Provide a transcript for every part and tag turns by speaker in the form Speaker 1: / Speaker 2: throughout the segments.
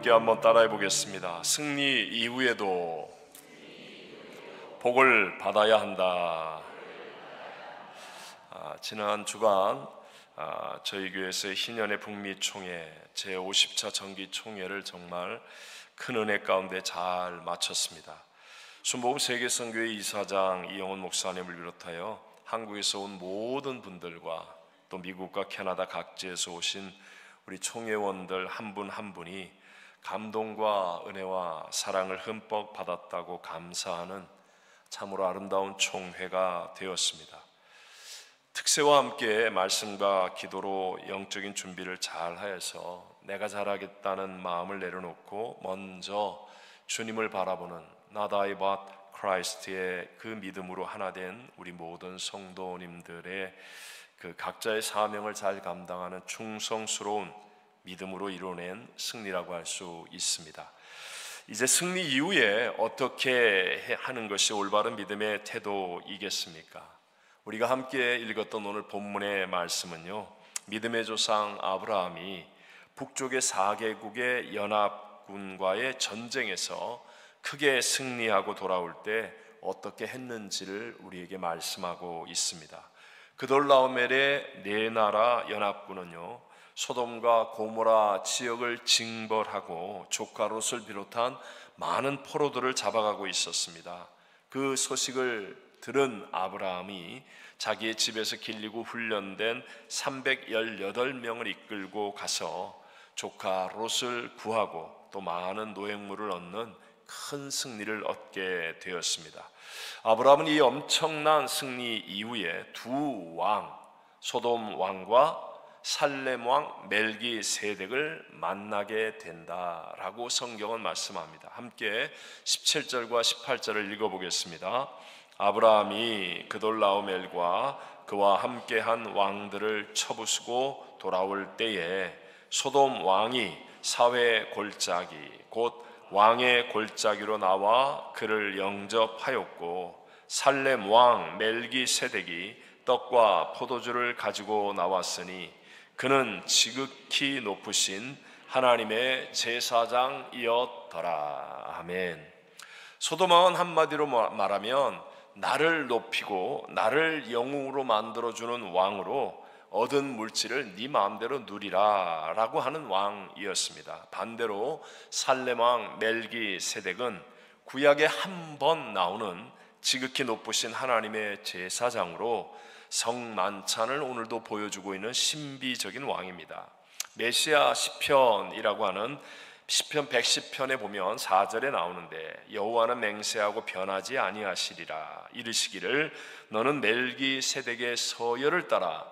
Speaker 1: 함께 한번 따라해 보겠습니다. 승리 이후에도 복을 받아야 한다. 지난 주간 저희 교회에서의 희년의 북미 총회 제50차 정기 총회를 정말 큰 은혜 가운데 잘 마쳤습니다. 순복음 세계선교회 이사장 이영훈 목사님을 비롯하여 한국에서 온 모든 분들과 또 미국과 캐나다 각지에서 오신 우리 총회원들 한 분 한 분이 감동과 은혜와 사랑을 흠뻑 받았다고 감사하는 참으로 아름다운 총회가 되었습니다. 특세와 함께 말씀과 기도로 영적인 준비를 잘 하여서 내가 잘하겠다는 마음을 내려놓고 먼저 주님을 바라보는 Not I but Christ의 그 믿음으로 하나 된 우리 모든 성도님들의 그 각자의 사명을 잘 감당하는 충성스러운 믿음으로 이뤄낸 승리라고 할 수 있습니다. 이제 승리 이후에 어떻게 하는 것이 올바른 믿음의 태도이겠습니까? 우리가 함께 읽었던 오늘 본문의 말씀은요, 믿음의 조상 아브라함이 북쪽의 4개국의 연합군과의 전쟁에서 크게 승리하고 돌아올 때 어떻게 했는지를 우리에게 말씀하고 있습니다. 그돌라오멜의 네 나라 연합군은요, 소돔과 고모라 지역을 징벌하고 조카 롯을 비롯한 많은 포로들을 잡아가고 있었습니다. 그 소식을 들은 아브라함이 자기의 집에서 길리고 훈련된 318명을 이끌고 가서 조카 롯을 구하고 또 많은 노획물을 얻는 큰 승리를 얻게 되었습니다. 아브라함은 이 엄청난 승리 이후에 두 왕, 소돔 왕과 살렘 왕 멜기세덱을 만나게 된다라고 성경은 말씀합니다. 함께 17절과 18절을 읽어보겠습니다. 아브라함이 그돌라오멜과 그와 함께한 왕들을 쳐부수고 돌아올 때에 소돔 왕이 사회 골짜기 곧 왕의 골짜기로 나와 그를 영접하였고 살렘 왕 멜기세덱이 떡과 포도주를 가지고 나왔으니 그는 지극히 높으신 하나님의 제사장이었더라. 아멘. 소돔 왕은 한마디로 말하면 나를 높이고 나를 영웅으로 만들어주는 왕으로 얻은 물질을 네 마음대로 누리라 라고 하는 왕이었습니다. 반대로 살렘 왕 멜기세덱은 구약에 한 번 나오는 지극히 높으신 하나님의 제사장으로 성만찬을 오늘도 보여주고 있는 신비적인 왕입니다. 메시아 시편이라고 하는 시편 110편에 보면 4절에 나오는데 여호와는 맹세하고 변하지 아니하시리라 이르시기를 너는 멜기세덱의 서열을 따라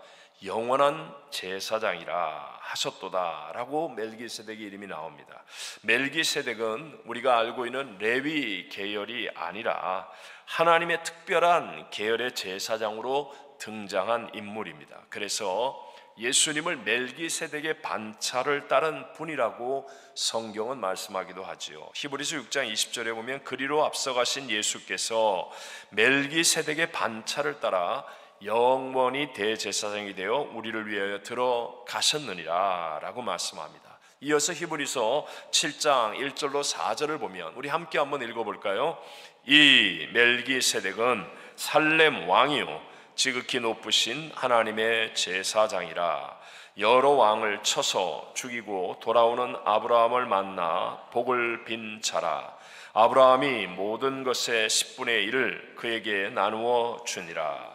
Speaker 1: 영원한 제사장이라 하셨도다 라고 멜기세덱의 이름이 나옵니다. 멜기세덱은 우리가 알고 있는 레위 계열이 아니라 하나님의 특별한 계열의 제사장으로 등장한 인물입니다. 그래서 예수님을 멜기세덱의 반차를 따른 분이라고 성경은 말씀하기도 하지요. 히브리서 6장 20절에 보면 그리로 앞서가신 예수께서 멜기세덱의 반차를 따라 영원히 대제사장이 되어 우리를 위하여 들어가셨느니라 라고 말씀합니다. 이어서 히브리서 7장 1절로 4절을 보면 우리 함께 한번 읽어볼까요? 이 멜기세덱은 살렘 왕이요 지극히 높으신 하나님의 제사장이라 여러 왕을 쳐서 죽이고 돌아오는 아브라함을 만나 복을 빈 자라 아브라함이 모든 것의 10분의 1을 그에게 나누어 주니라.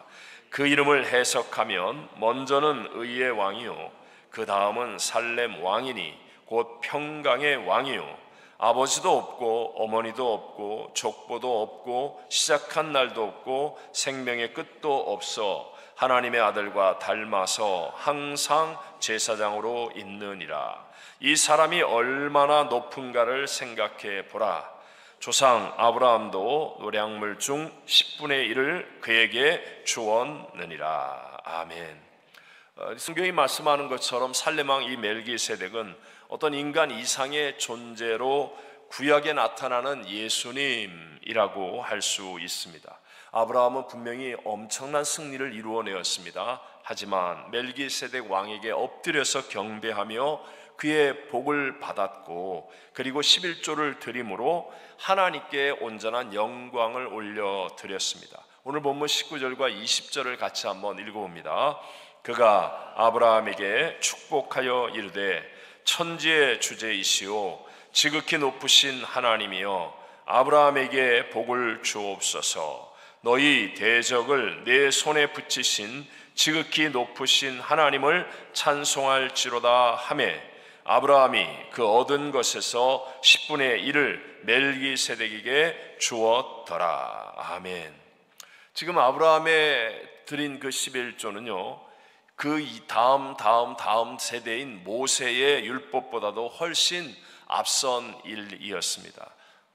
Speaker 1: 그 이름을 해석하면 먼저는 의의 왕이요 그 다음은 살렘 왕이니 곧 평강의 왕이요 아버지도 없고 어머니도 없고 족보도 없고 시작한 날도 없고 생명의 끝도 없어 하나님의 아들과 닮아서 항상 제사장으로 있느니라. 이 사람이 얼마나 높은가를 생각해 보라. 조상 아브라함도 노량물 중 10분의 1을 그에게 주었느니라. 아멘. 성경이 말씀하는 것처럼 살렘 왕 이 멜기세덱은 어떤 인간 이상의 존재로 구약에 나타나는 예수님이라고 할 수 있습니다. 아브라함은 분명히 엄청난 승리를 이루어내었습니다. 하지만 멜기세덱 왕에게 엎드려서 경배하며 그의 복을 받았고, 그리고 11조를 드림으로 하나님께 온전한 영광을 올려드렸습니다. 오늘 본문 19절과 20절을 같이 한번 읽어봅니다. 그가 아브라함에게 축복하여 이르되 천지의 주제이시오 지극히 높으신 하나님이여 아브라함에게 복을 주옵소서. 너희 대적을 내 손에 붙이신 지극히 높으신 하나님을 찬송할지로다 하매 아브라함이 그 얻은 것에서 10분의 1을 멜기세덱에게 주었더라. 아멘. 지금 아브라함에 드린 그 11조는요, 그 다음 세대인 모세의 율법보다도 훨씬 앞선 일이었습니다.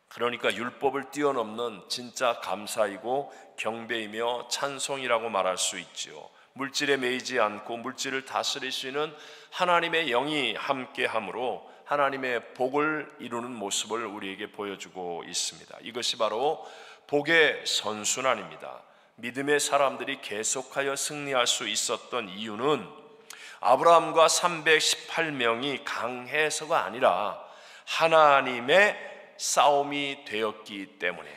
Speaker 1: 그러니까 율법을 뛰어넘는 진짜 감사이고 경배이며 찬송이라고 말할 수 있지요. 물질에 매이지 않고 물질을 다스릴 수 있는 하나님의 영이 함께함으로 하나님의 복을 이루는 모습을 우리에게 보여주고 있습니다. 이것이 바로 복의 선순환입니다. 믿음의 사람들이 계속하여 승리할 수 있었던 이유는 아브라함과 318명이 강해서가 아니라 하나님의 싸움이 되었기 때문에.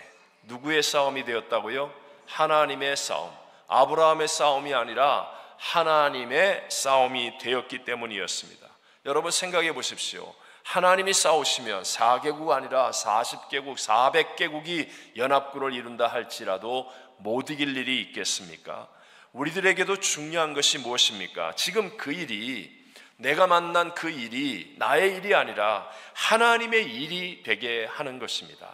Speaker 1: 누구의 싸움이 되었다고요? 하나님의 싸움. 아브라함의 싸움이 아니라 하나님의 싸움이 되었기 때문이었습니다. 여러분 생각해 보십시오. 하나님이 싸우시면 4개국 아니라 40개국, 400개국이 연합군을 이룬다 할지라도 못 이길 일이 있겠습니까? 우리들에게도 중요한 것이 무엇입니까? 지금 그 일이, 내가 만난 그 일이 나의 일이 아니라 하나님의 일이 되게 하는 것입니다.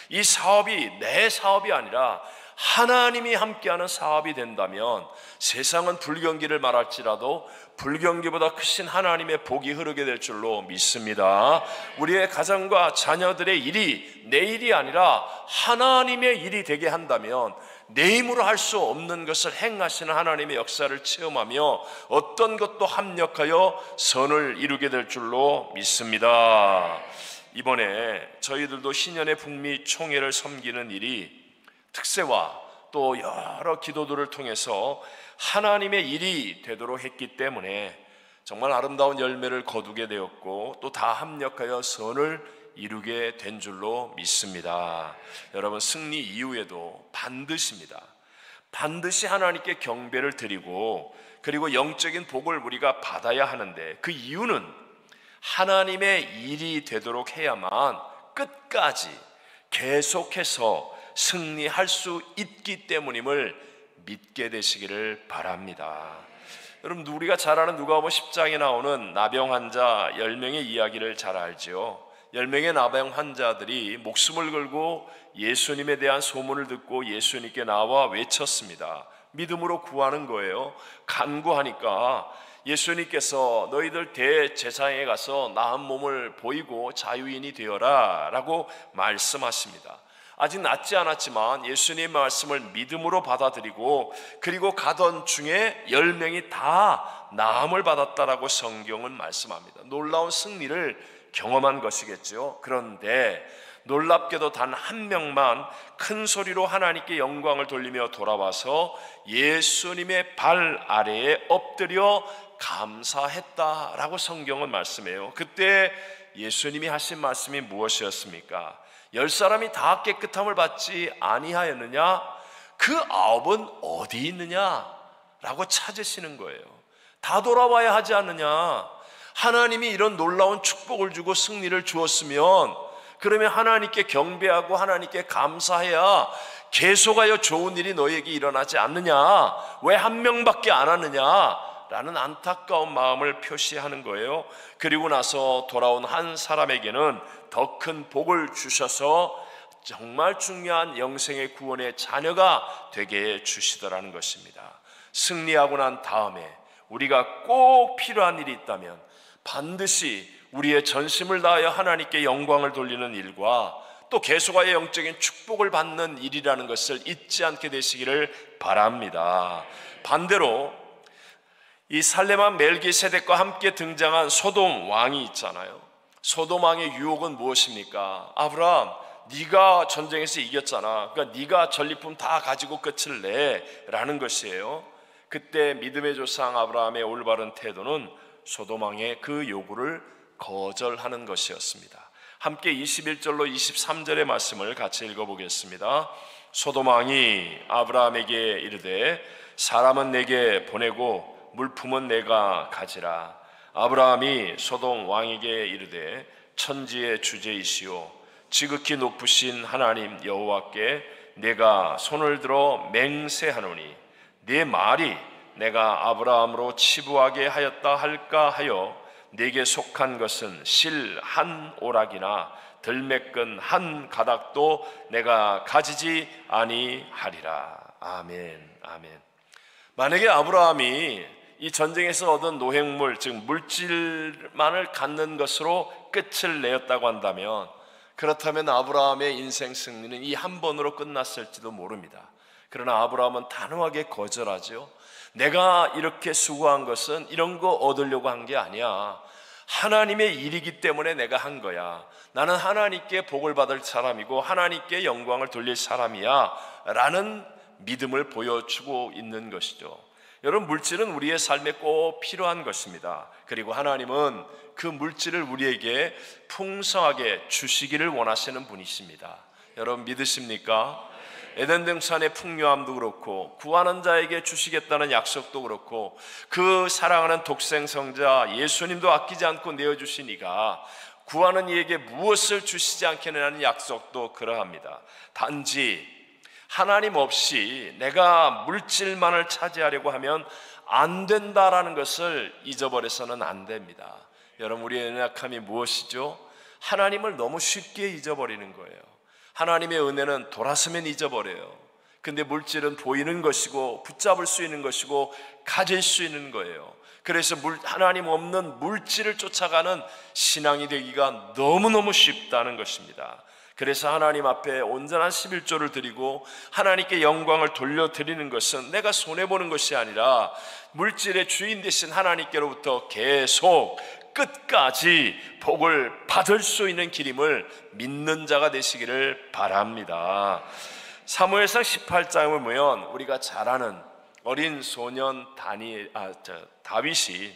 Speaker 1: 이 사업이 내 사업이 아니라 하나님이 함께하는 사업이 된다면 세상은 불경기를 말할지라도 불경기보다 크신 하나님의 복이 흐르게 될 줄로 믿습니다. 우리의 가정과 자녀들의 일이 내 일이 아니라 하나님의 일이 되게 한다면 내 힘으로 할 수 없는 것을 행하시는 하나님의 역사를 체험하며 어떤 것도 합력하여 선을 이루게 될 줄로 믿습니다. 이번에 저희들도 신년의 북미 총회를 섬기는 일이 특세와 또 여러 기도들을 통해서 하나님의 일이 되도록 했기 때문에 정말 아름다운 열매를 거두게 되었고 또 다 합력하여 선을 이루게 된 줄로 믿습니다. 여러분, 승리 이후에도 반드시 하나님께 경배를 드리고 그리고 영적인 복을 우리가 받아야 하는데, 그 이유는 하나님의 일이 되도록 해야만 끝까지 계속해서 승리할 수 있기 때문임을 믿게 되시기를 바랍니다. 여러분, 우리가 잘 아는 누가복음 10장에 나오는 나병 환자 10명의 이야기를 잘 알지요. 10명의 나병 환자들이 목숨을 걸고 예수님에 대한 소문을 듣고 예수님께 나와 외쳤습니다. 믿음으로 구하는 거예요. 간구하니까 예수님께서 너희들 대제사장에 가서 나은 몸을 보이고 자유인이 되어라 라고 말씀하십니다. 아직 낫지 않았지만 예수님의 말씀을 믿음으로 받아들이고 그리고 가던 중에 10명이 다 나음을 받았다라고 성경은 말씀합니다. 놀라운 승리를 경험한 것이겠죠. 그런데 놀랍게도 단 한 명만 큰 소리로 하나님께 영광을 돌리며 돌아와서 예수님의 발 아래에 엎드려 감사했다라고 성경은 말씀해요. 그때 예수님이 하신 말씀이 무엇이었습니까? 10사람이 다 깨끗함을 받지 아니하였느냐? 그 9은 어디 있느냐? 라고 찾으시는 거예요. 다 돌아와야 하지 않느냐? 하나님이 이런 놀라운 축복을 주고 승리를 주었으면 그러면 하나님께 경배하고 하나님께 감사해야 계속하여 좋은 일이 너에게 일어나지 않느냐? 왜 한 명밖에 안 하느냐? 라는 안타까운 마음을 표시하는 거예요. 그리고 나서 돌아온 한 사람에게는 더 큰 복을 주셔서 정말 중요한 영생의 구원의 자녀가 되게 주시더라는 것입니다. 승리하고 난 다음에 우리가 꼭 필요한 일이 있다면 반드시 우리의 전심을 다하여 하나님께 영광을 돌리는 일과 또 계속하여 영적인 축복을 받는 일이라는 것을 잊지 않게 되시기를 바랍니다. 반대로 이 살레만 멜기세덱과 함께 등장한 소돔 왕이 있잖아요. 소돔 왕의 유혹은 무엇입니까? 아브라함, 네가 전쟁에서 이겼잖아. 그러니까 네가 전리품 다 가지고 끝을 내라는 것이에요. 그때 믿음의 조상 아브라함의 올바른 태도는 소돔 왕의 그 요구를 거절하는 것이었습니다. 함께 21절로 23절의 말씀을 같이 읽어보겠습니다. 소돔 왕이 아브라함에게 이르되 사람은 내게 보내고 물품은 내가 가지라. 아브라함이 소돔 왕에게 이르되 천지의 주제이시오 지극히 높으신 하나님 여호와께 내가 손을 들어 맹세하노니 네 말이 내가 아브라함으로 치부하게 하였다 할까 하여 내게 속한 것은 실 한 오락이나 들매끈 한 가닥도 내가 가지지 아니하리라. 아멘. 아멘. 만약에 아브라함이 이 전쟁에서 얻은 노획물, 즉 물질만을 갖는 것으로 끝을 내었다고 한다면, 그렇다면 아브라함의 인생 승리는 이 한 번으로 끝났을지도 모릅니다. 그러나 아브라함은 단호하게 거절하죠. 내가 이렇게 수고한 것은 이런 거 얻으려고 한 게 아니야. 하나님의 일이기 때문에 내가 한 거야. 나는 하나님께 복을 받을 사람이고 하나님께 영광을 돌릴 사람이야 라는 믿음을 보여주고 있는 것이죠. 여러분, 물질은 우리의 삶에 꼭 필요한 것입니다. 그리고 하나님은 그 물질을 우리에게 풍성하게 주시기를 원하시는 분이십니다. 여러분 믿으십니까? 에덴 동산의 풍요함도 그렇고 구하는 자에게 주시겠다는 약속도 그렇고 그 사랑하는 독생성자 예수님도 아끼지 않고 내어주신 이가 구하는 이에게 무엇을 주시지 않겠느냐는 약속도 그러합니다. 단지 하나님 없이 내가 물질만을 차지하려고 하면 안 된다라는 것을 잊어버려서는 안 됩니다. 여러분, 우리의 연약함이 무엇이죠? 하나님을 너무 쉽게 잊어버리는 거예요. 하나님의 은혜는 돌아서면 잊어버려요. 근데 물질은 보이는 것이고 붙잡을 수 있는 것이고 가질 수 있는 거예요. 그래서 하나님 없는 물질을 쫓아가는 신앙이 되기가 너무너무 쉽다는 것입니다. 그래서 하나님 앞에 온전한 11조를 드리고 하나님께 영광을 돌려드리는 것은 내가 손해보는 것이 아니라 물질의 주인 되신 하나님께로부터 계속 끝까지 복을 받을 수 있는 길임을 믿는 자가 되시기를 바랍니다. 사무엘상 18장을 보면 우리가 잘 아는 어린 소년 다윗이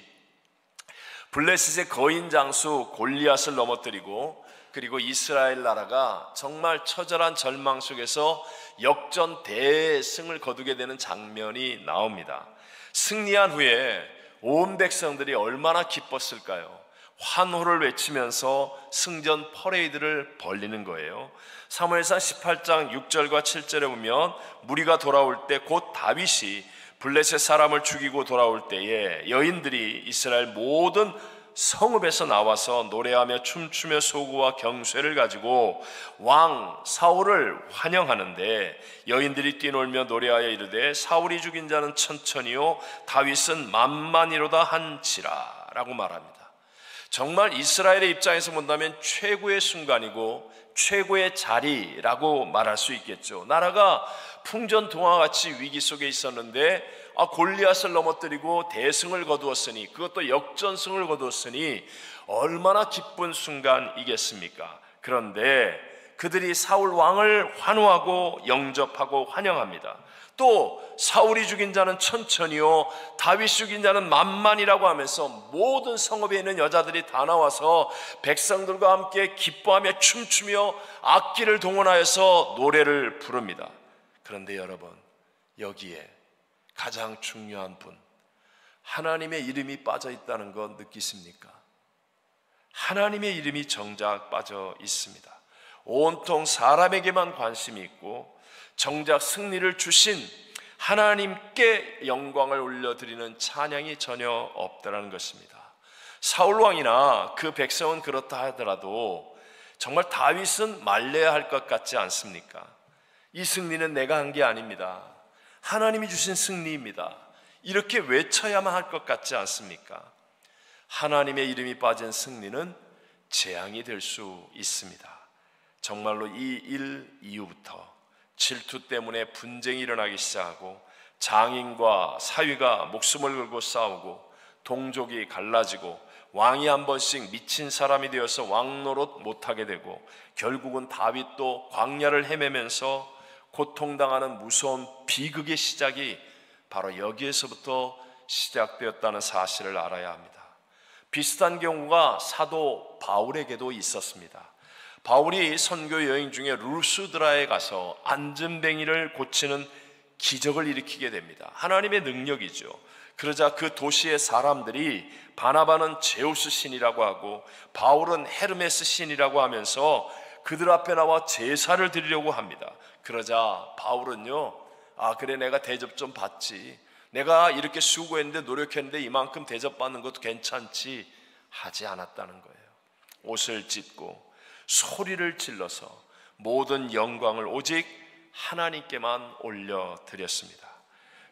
Speaker 1: 블레셋의 거인 장수 골리앗을 넘어뜨리고 그리고 이스라엘 나라가 정말 처절한 절망 속에서 역전 대승을 거두게 되는 장면이 나옵니다. 승리한 후에 온 백성들이 얼마나 기뻤을까요? 환호를 외치면서 승전 퍼레이드를 벌리는 거예요. 사무엘상 18장 6절과 7절에 보면 무리가 돌아올 때 곧 다윗이 블레셋 사람을 죽이고 돌아올 때에 여인들이 이스라엘 모든 성읍에서 나와서 노래하며 춤추며 소구와 경쇠를 가지고 왕 사울을 환영하는데 여인들이 뛰놀며 노래하여 이르되 사울이 죽인 자는 천천히요 다윗은 만만이로다 한지라 라고 말합니다. 정말 이스라엘의 입장에서 본다면 최고의 순간이고 최고의 자리라고 말할 수 있겠죠. 나라가 풍전등화같이 위기 속에 있었는데 골리앗을 넘어뜨리고 대승을 거두었으니, 그것도 역전승을 거두었으니 얼마나 기쁜 순간이겠습니까? 그런데 그들이 사울 왕을 환호하고 영접하고 환영합니다. 또 사울이 죽인 자는 천천히요 다윗이 죽인 자는 만만이라고 하면서 모든 성읍에 있는 여자들이 다 나와서 백성들과 함께 기뻐하며 춤추며 악기를 동원하여서 노래를 부릅니다. 그런데 여러분, 여기에 가장 중요한 분, 하나님의 이름이 빠져 있다는 거 느끼십니까? 하나님의 이름이 정작 빠져 있습니다. 온통 사람에게만 관심이 있고 정작 승리를 주신 하나님께 영광을 올려드리는 찬양이 전혀 없다는 것입니다. 사울왕이나 그 백성은 그렇다 하더라도 정말 다윗은 말려야 할 것 같지 않습니까? 이 승리는 내가 한 게 아닙니다. 하나님이 주신 승리입니다. 이렇게 외쳐야만 할 것 같지 않습니까? 하나님의 이름이 빠진 승리는 재앙이 될 수 있습니다. 정말로 이 일 이후부터 질투 때문에 분쟁이 일어나기 시작하고 장인과 사위가 목숨을 걸고 싸우고 동족이 갈라지고 왕이 한 번씩 미친 사람이 되어서 왕노릇 못하게 되고, 결국은 다윗도 광야를 헤매면서 고통당하는 무서운 비극의 시작이 바로 여기에서부터 시작되었다는 사실을 알아야 합니다. 비슷한 경우가 사도 바울에게도 있었습니다. 바울이 선교 여행 중에 루스드라에 가서 안전뱅이를 고치는 기적을 일으키게 됩니다. 하나님의 능력이죠. 그러자 그 도시의 사람들이 바나바는 제우스 신이라고 하고 바울은 헤르메스 신이라고 하면서 그들 앞에 나와 제사를 드리려고 합니다. 그러자 바울은요, 그래, 내가 대접 좀 받지, 내가 이렇게 수고했는데 노력했는데 이만큼 대접받는 것도 괜찮지 하지 않았다는 거예요. 옷을 찢고 소리를 질러서 모든 영광을 오직 하나님께만 올려드렸습니다.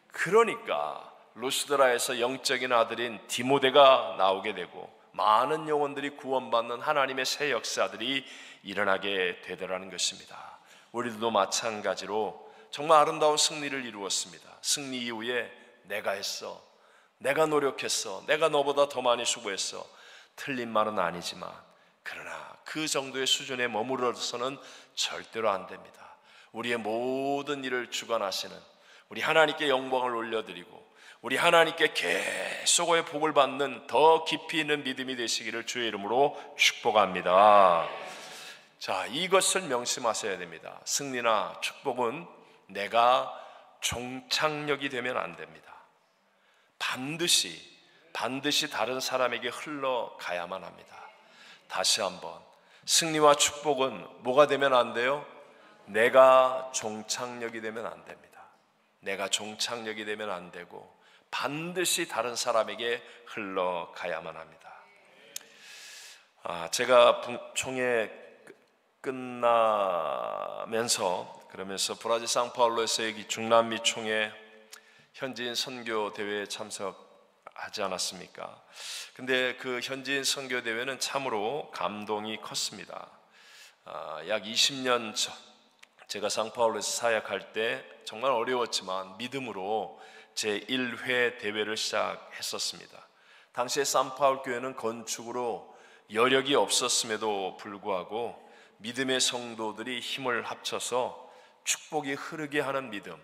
Speaker 1: 그러니까 루스드라에서 영적인 아들인 디모데가 나오게 되고 많은 영혼들이 구원받는 하나님의 새 역사들이 일어나게 되더라는 것입니다. 우리들도 마찬가지로 정말 아름다운 승리를 이루었습니다. 승리 이후에 내가 했어, 내가 노력했어, 내가 너보다 더 많이 수고했어, 틀린 말은 아니지만 그러나 그 정도의 수준에 머무러서는 절대로 안 됩니다. 우리의 모든 일을 주관하시는 우리 하나님께 영광을 올려드리고 우리 하나님께 계속의 복을 받는 더 깊이 있는 믿음이 되시기를 주의 이름으로 축복합니다. 자, 이것을 명심하셔야 됩니다. 승리나 축복은 내가 종착역이 되면 안 됩니다. 반드시 다른 사람에게 흘러가야만 합니다. 다시 한번, 승리와 축복은 뭐가 되면 안 돼요? 내가 종착역이 되면 안 됩니다. 내가 종착역이 되면 안 되고 반드시 다른 사람에게 흘러가야만 합니다. 제가 총회 끝나면서 그러면서 브라질 상파울로에서 여기 중남미 총회 현지인 선교 대회에 참석하지 않았습니까? 근데 그 현지인 선교 대회는 참으로 감동이 컸습니다. 약 20년 전 제가 상파울로에서 사역할 때 정말 어려웠지만 믿음으로 제1회 대회를 시작했었습니다. 당시에 상파울 교회는 건축으로 여력이 없었음에도 불구하고 믿음의 성도들이 힘을 합쳐서 축복이 흐르게 하는 믿음,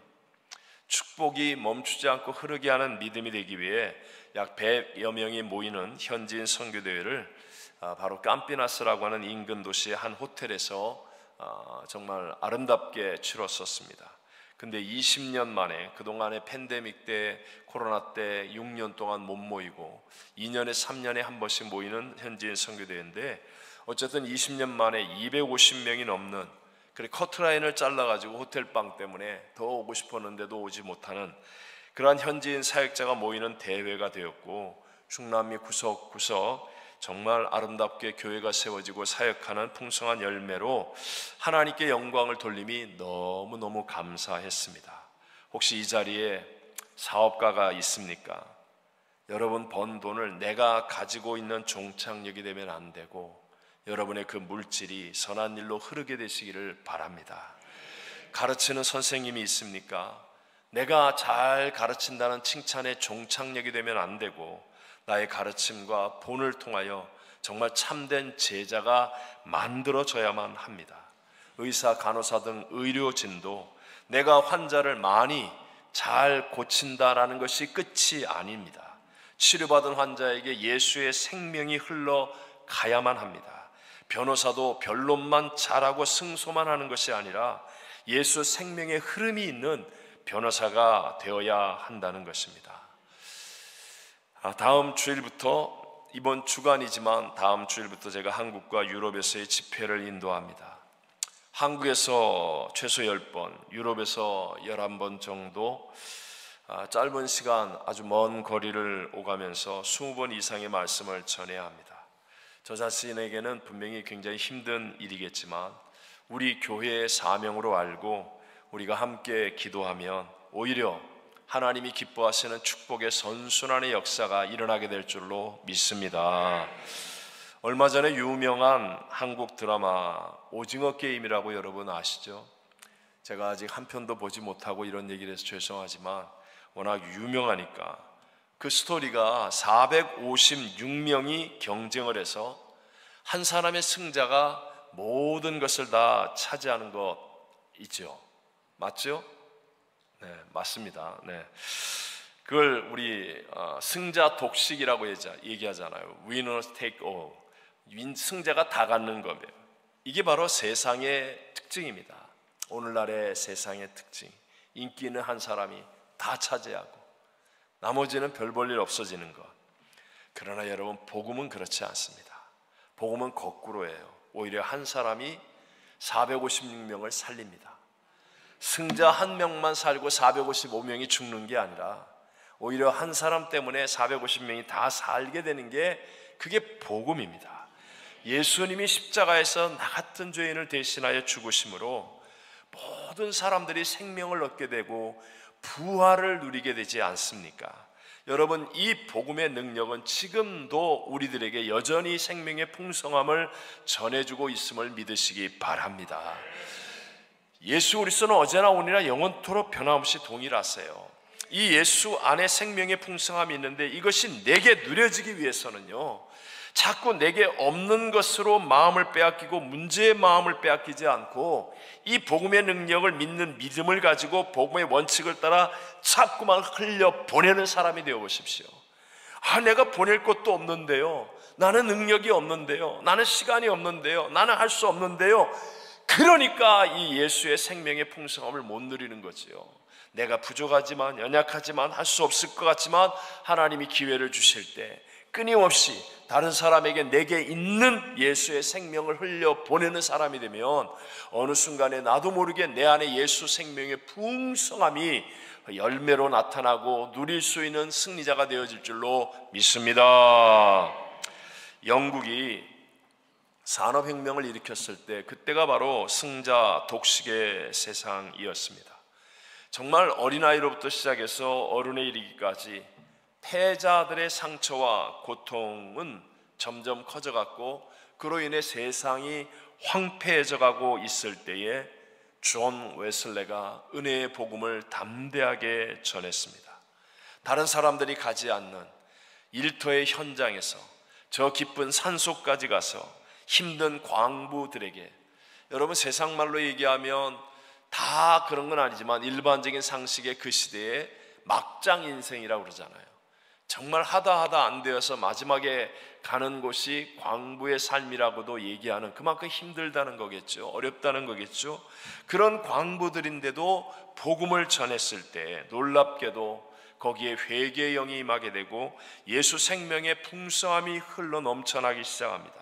Speaker 1: 축복이 멈추지 않고 흐르게 하는 믿음이 되기 위해 약 100여 명이 모이는 현지인 선교대회를 바로 깜피나스라고 하는 인근 도시의 한 호텔에서 정말 아름답게 치렀었습니다. 근데 20년 만에, 그동안의 팬데믹 때, 코로나 때 6년 동안 못 모이고 2년에 3년에 한 번씩 모이는 현지인 선교대회인데 어쨌든 20년 만에 250명이 넘는, 그래 커트라인을 잘라가지고 호텔방 때문에 더 오고 싶었는데도 오지 못하는 그러한 현지인 사역자가 모이는 대회가 되었고, 중남미 구석구석 정말 아름답게 교회가 세워지고 사역하는 풍성한 열매로 하나님께 영광을 돌림이 너무너무 감사했습니다. 혹시 이 자리에 사업가가 있습니까? 여러분 번 돈을 내가 가지고 있는 종착역이 되면 안 되고 여러분의 그 물질이 선한 일로 흐르게 되시기를 바랍니다. 가르치는 선생님이 있습니까? 내가 잘 가르친다는 칭찬의 종착역이 되면 안 되고 나의 가르침과 본을 통하여 정말 참된 제자가 만들어져야만 합니다. 의사, 간호사 등 의료진도 내가 환자를 많이 잘 고친다라는 것이 끝이 아닙니다. 치료받은 환자에게 예수의 생명이 흘러가야만 합니다. 변호사도 변론만 잘하고 승소만 하는 것이 아니라 예수 생명의 흐름이 있는 변호사가 되어야 한다는 것입니다. 다음 주일부터, 이번 주간이지만 다음 주일부터 제가 한국과 유럽에서의 집회를 인도합니다. 한국에서 최소 10번, 유럽에서 11번 정도 짧은 시간 아주 먼 거리를 오가면서 20번 이상의 말씀을 전해야 합니다. 저 자신에게는 분명히 굉장히 힘든 일이겠지만 우리 교회의 사명으로 알고 우리가 함께 기도하면 오히려 하나님이 기뻐하시는 축복의 선순환의 역사가 일어나게 될 줄로 믿습니다. 얼마 전에 유명한 한국 드라마 오징어 게임이라고 여러분 아시죠? 제가 아직 한 편도 보지 못하고 이런 얘기를 해서 죄송하지만 워낙 유명하니까 그 스토리가 456명이 경쟁을 해서 한 사람의 승자가 모든 것을 다 차지하는 것 있죠. 맞죠? 네, 맞습니다. 네. 그걸 우리 승자 독식이라고 얘기하잖아요. Winners take all. 승자가 다 갖는 겁니다. 이게 바로 세상의 특징입니다. 오늘날의 세상의 특징. 인기 있는 한 사람이 다 차지하고 나머지는 별 볼 일 없어지는 것. 그러나 여러분, 복음은 그렇지 않습니다. 복음은 거꾸로예요. 오히려 한 사람이 456명을 살립니다. 승자 한 명만 살고 455명이 죽는 게 아니라 오히려 한 사람 때문에 450명이 다 살게 되는 게 그게 복음입니다. 예수님이 십자가에서 나 같은 죄인을 대신하여 죽으심으로 모든 사람들이 생명을 얻게 되고 부활을 누리게 되지 않습니까? 여러분, 이 복음의 능력은 지금도 우리들에게 여전히 생명의 풍성함을 전해주고 있음을 믿으시기 바랍니다. 예수 그리스도는 어제나 오늘이나 영원토록 변함없이 동일하세요. 이 예수 안에 생명의 풍성함이 있는데 이것이 내게 누려지기 위해서는요, 자꾸 내게 없는 것으로 마음을 빼앗기고 문제의 마음을 빼앗기지 않고 이 복음의 능력을 믿는 믿음을 가지고 복음의 원칙을 따라 자꾸만 흘려 보내는 사람이 되어 보십시오. 내가 보낼 것도 없는데요, 나는 능력이 없는데요, 나는 시간이 없는데요, 나는 할 수 없는데요. 그러니까 이 예수의 생명의 풍성함을 못 누리는 거지요. 내가 부족하지만, 연약하지만, 할 수 없을 것 같지만 하나님이 기회를 주실 때 끊임없이 다른 사람에게 내게 있는 예수의 생명을 흘려 보내는 사람이 되면 어느 순간에 나도 모르게 내 안에 예수 생명의 풍성함이 열매로 나타나고 누릴 수 있는 승리자가 되어질 줄로 믿습니다. 영국이 산업혁명을 일으켰을 때 그때가 바로 승자 독식의 세상이었습니다. 정말 어린아이로부터 시작해서 어른에 이르기까지 패자들의 상처와 고통은 점점 커져갔고 그로 인해 세상이 황폐해져가고 있을 때에 존 웨슬레가 은혜의 복음을 담대하게 전했습니다. 다른 사람들이 가지 않는 일터의 현장에서 저 깊은 산속까지 가서 힘든 광부들에게, 여러분 세상 말로 얘기하면 다 그런 건 아니지만 일반적인 상식의 그 시대에 막장 인생이라고 그러잖아요. 정말 하다 안 되어서 마지막에 가는 곳이 광부의 삶이라고도 얘기하는, 그만큼 힘들다는 거겠죠. 어렵다는 거겠죠. 그런 광부들인데도 복음을 전했을 때 놀랍게도 거기에 회개의 영이 임하게 되고 예수 생명의 풍성함이 흘러 넘쳐나기 시작합니다.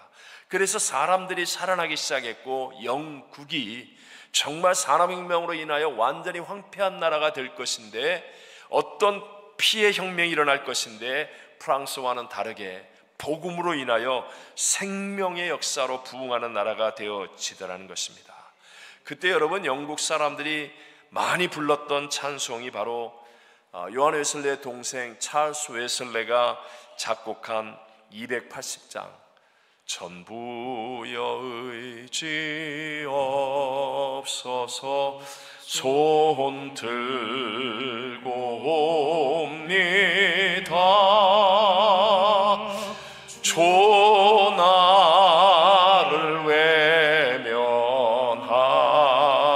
Speaker 1: 그래서 사람들이 살아나기 시작했고 영국이 정말 산업혁명으로 인하여 완전히 황폐한 나라가 될 것인데, 어떤 피해 혁명이 일어날 것인데 프랑스와는 다르게 복음으로 인하여 생명의 역사로 부흥하는 나라가 되어지더라는 것입니다. 그때 여러분, 영국 사람들이 많이 불렀던 찬송이 바로 요한 웨슬레의 동생 찰스 웨슬레가 작곡한 280장 전부여 의지 없어서 손 들고 옵니다. 주 나를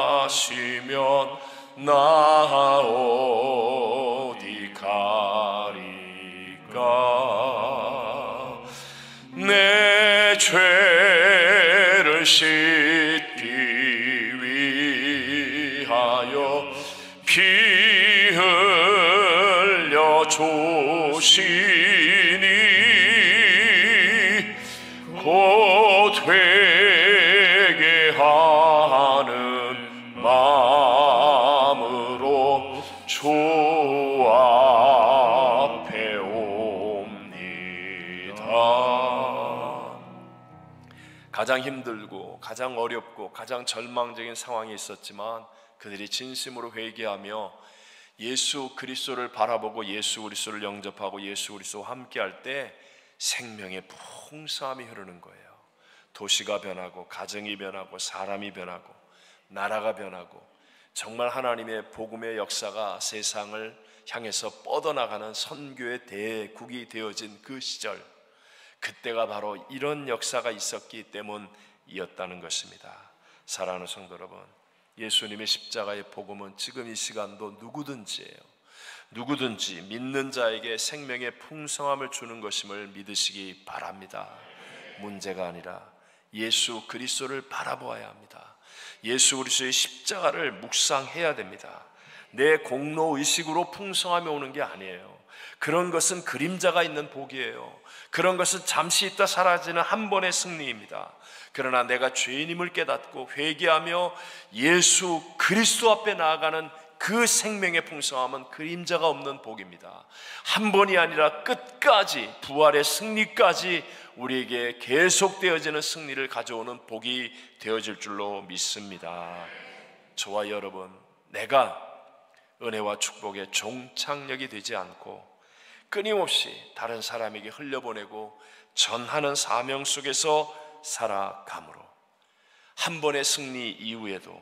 Speaker 1: 외면하시면 나 어디 가리까. 내 죄를 씻기 위하여 피 흘려 주시니 곧 회개하는 마음으로 주 앞에 옵니다. 가장 힘들고 가장 어렵고 가장 절망적인 상황이 있었지만 그들이 진심으로 회개하며 예수 그리스도를 바라보고 예수 그리스도를 영접하고 예수 그리스도와 함께할 때 생명의 풍성함이 흐르는 거예요. 도시가 변하고 가정이 변하고 사람이 변하고 나라가 변하고 정말 하나님의 복음의 역사가 세상을 향해서 뻗어나가는 선교의 대국이 되어진 그 시절, 그때가 바로 이런 역사가 있었기 때문이었다는 것입니다. 사랑하는 성도 여러분, 예수님의 십자가의 복음은 지금 이 시간도 누구든지 믿는 자에게 생명의 풍성함을 주는 것임을 믿으시기 바랍니다. 문제가 아니라 예수 그리스도를 바라보아야 합니다. 예수 그리스도의 십자가를 묵상해야 됩니다. 내 공로의식으로 풍성함이 오는 게 아니에요. 그런 것은 그림자가 있는 복이에요. 그런 것은 잠시 있다 사라지는 한 번의 승리입니다. 그러나 내가 죄인임을 깨닫고 회개하며 예수 그리스도 앞에 나아가는 그 생명의 풍성함은 그림자가 없는 복입니다. 한 번이 아니라 끝까지, 부활의 승리까지 우리에게 계속되어지는 승리를 가져오는 복이 되어질 줄로 믿습니다. 저와 여러분, 내가 은혜와 축복의 종착역이 되지 않고 끊임없이 다른 사람에게 흘려보내고 전하는 사명 속에서 살아감으로 한 번의 승리 이후에도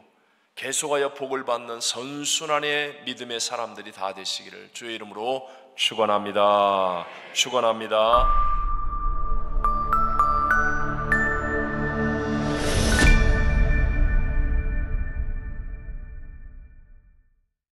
Speaker 1: 계속하여 복을 받는 선순환의 믿음의 사람들이 다 되시기를 주의 이름으로 축원합니다.